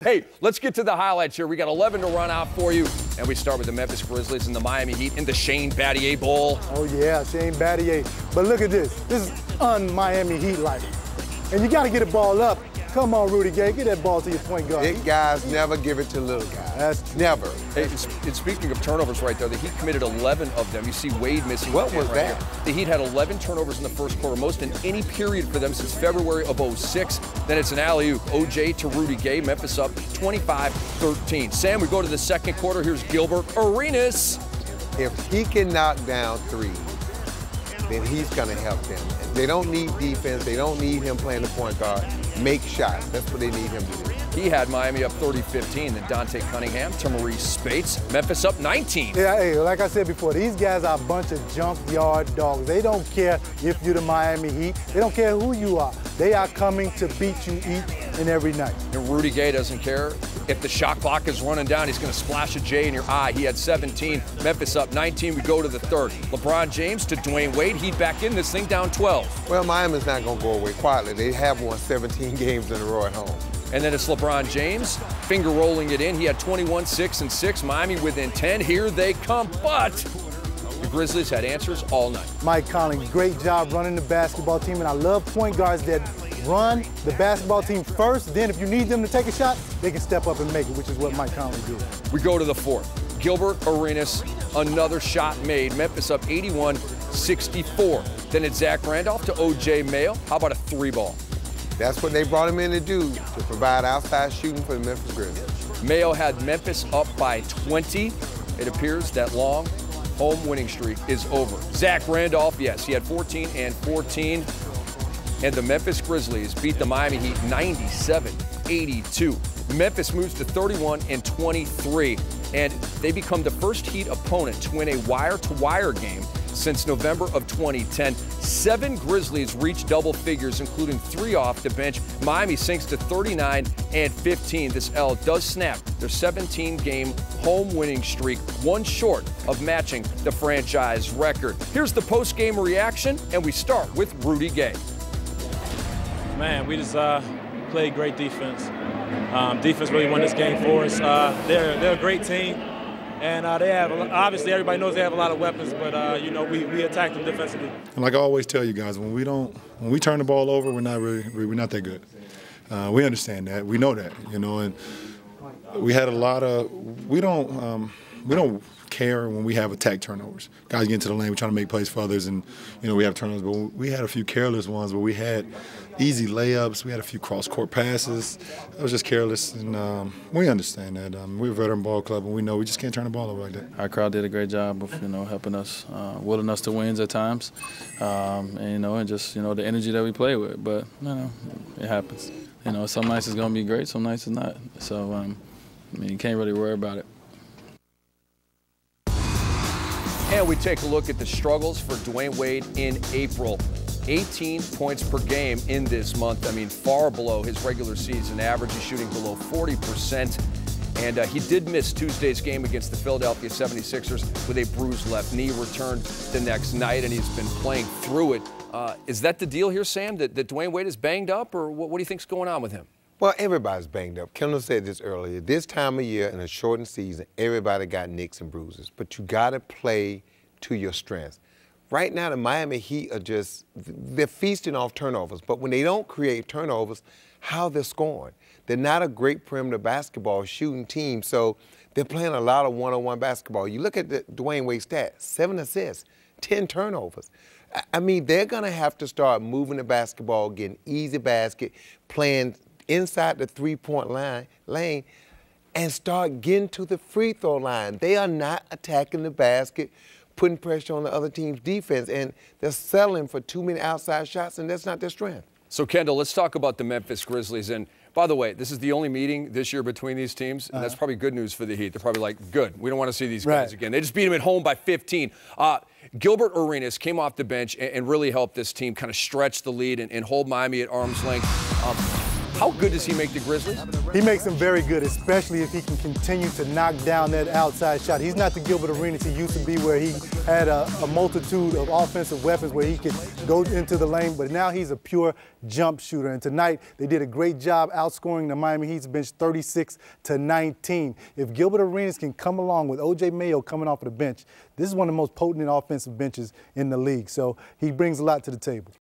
Hey, let's get to the highlights here. We got 11 to run out for you, and we start with the Memphis Grizzlies and the Miami Heat in the Shane Battier Bowl. Oh, yeah, Shane Battier. But look at this. This is un-Miami Heat-like. And you got to get the ball up. Come on, Rudy Gay, get that ball to your point guard. Big guys never give it to little guys. That's never. Hey, and speaking of turnovers right there, the Heat committed 11 of them. You see Wade missing. What was that? The Heat had 11 turnovers in the first quarter, most in any period for them since February of '06. Then it's an alley-oop. OJ to Rudy Gay. Memphis up 25-13. Sam, we go to the second quarter. Here's Gilbert Arenas. If he can knock down threes, then he's going to help them. They don't need defense. They don't need him playing the point guard. Make shots. That's what they need him to do. He had Miami up 30-15. Then Dante Cunningham to Maurice Spates. Memphis up 19. Yeah, hey, like I said before, these guys are a bunch of junkyard dogs. They don't care if you're the Miami Heat. They don't care who you are. They are coming to beat you each and every night. And Rudy Gay doesn't care. If the shot clock is running down, he's going to splash a J in your eye. He had 17. Memphis up 19. We go to the third. LeBron James to Dwayne Wade. Heat back in this thing down 12. Well, Miami's not going to go away quietly. They have won 17 games in a row at home. And then it's LeBron James, finger rolling it in. He had 21, 6, and 6. Miami within 10. Here they come, but the Grizzlies had answers all night. Mike Conley, great job running the basketball team, and I love point guards that run the basketball team first. Then if you need them to take a shot, they can step up and make it, which is what Mike Conley did. We go to the fourth. Gilbert Arenas, another shot made. Memphis up 81-64. Then it's Zach Randolph to O.J. Mayo. How about a three ball? That's what they brought him in to do, to provide outside shooting for the Memphis Grizzlies. Mayo had Memphis up by 20. It appears that long home winning streak is over. Zach Randolph, yes, he had 14 and 14. And the Memphis Grizzlies beat the Miami Heat 97-82. Memphis moves to 31 and 23. And they become the first Heat opponent to win a wire-to-wire game since November of 2010. 7 Grizzlies reach double figures, including 3 off the bench. Miami sinks to 39 and 15. This L does snap their 17-game home winning streak, one short of matching the franchise record. Here's the post-game reaction, and we start with Rudy Gay. Man, we just played great defense. Defense really won this game for us. They're a great team. And they have, obviously, everybody knows they have a lot of weapons, but, you know, we attack them defensively. And like I always tell you guys, when we turn the ball over, we're not that good. We understand that. We know that, you know, and we had a lot of, we don't care when we have attack turnovers. Guys get into the lane, we're trying to make plays for others, and, you know, we have turnovers, but we had a few careless ones where we had easy layups, we had a few cross-court passes. It was just careless, and we understand that. We're a veteran ball club, and we know we just can't turn the ball over like that. Our crowd did a great job of, you know, helping us, willing us to wins at times, and, you know, and just, you know, the energy that we play with. But, you know, it happens. You know, some nights it's going to be great, some nights it's not. So, I mean, you can't really worry about it. And we take a look at the struggles for Dwayne Wade in April. 18 points per game in this month. I mean, far below his regular season average. He's shooting below 40%. And he did miss Tuesday's game against the Philadelphia 76ers with a bruised left knee. Returned the next night, and he's been playing through it. Is that the deal here, Sam, that Dwayne Wade is banged up, or what do you think's going on with him? Well, everybody's banged up. Kendall said this earlier. This time of year in a shortened season, everybody got nicks and bruises. But you got to play to your strengths. Right now, the Miami Heat are they're feasting off turnovers. But when they don't create turnovers, how they're scoring? They're not a great perimeter basketball shooting team, so they're playing a lot of one-on-one basketball. You look at the Dwayne Wade stats, 7 assists, 10 turnovers. I mean, they're going to have to start moving the basketball, getting easy basket, playing inside the three-point lane, and start getting to the free throw line. They are not attacking the basket, putting pressure on the other team's defense, and they're settling for too many outside shots, and that's not their strength. So, Kendall, let's talk about the Memphis Grizzlies. And, by the way, this is the only meeting this year between these teams, and that's probably good news for the Heat. They're probably like, good, we don't want to see these guys again. They just beat them at home by 15. Gilbert Arenas came off the bench and really helped this team kind of stretch the lead and hold Miami at arm's length. How good does he make the Grizzlies? He makes them very good, especially if he can continue to knock down that outside shot. He's not the Gilbert Arenas he used to be, where he had a multitude of offensive weapons where he could go into the lane, but now he's a pure jump shooter. And tonight, they did a great job outscoring the Miami Heat's bench 36-19. If Gilbert Arenas can come along with O.J. Mayo coming off of the bench, this is one of the most potent offensive benches in the league. So he brings a lot to the table.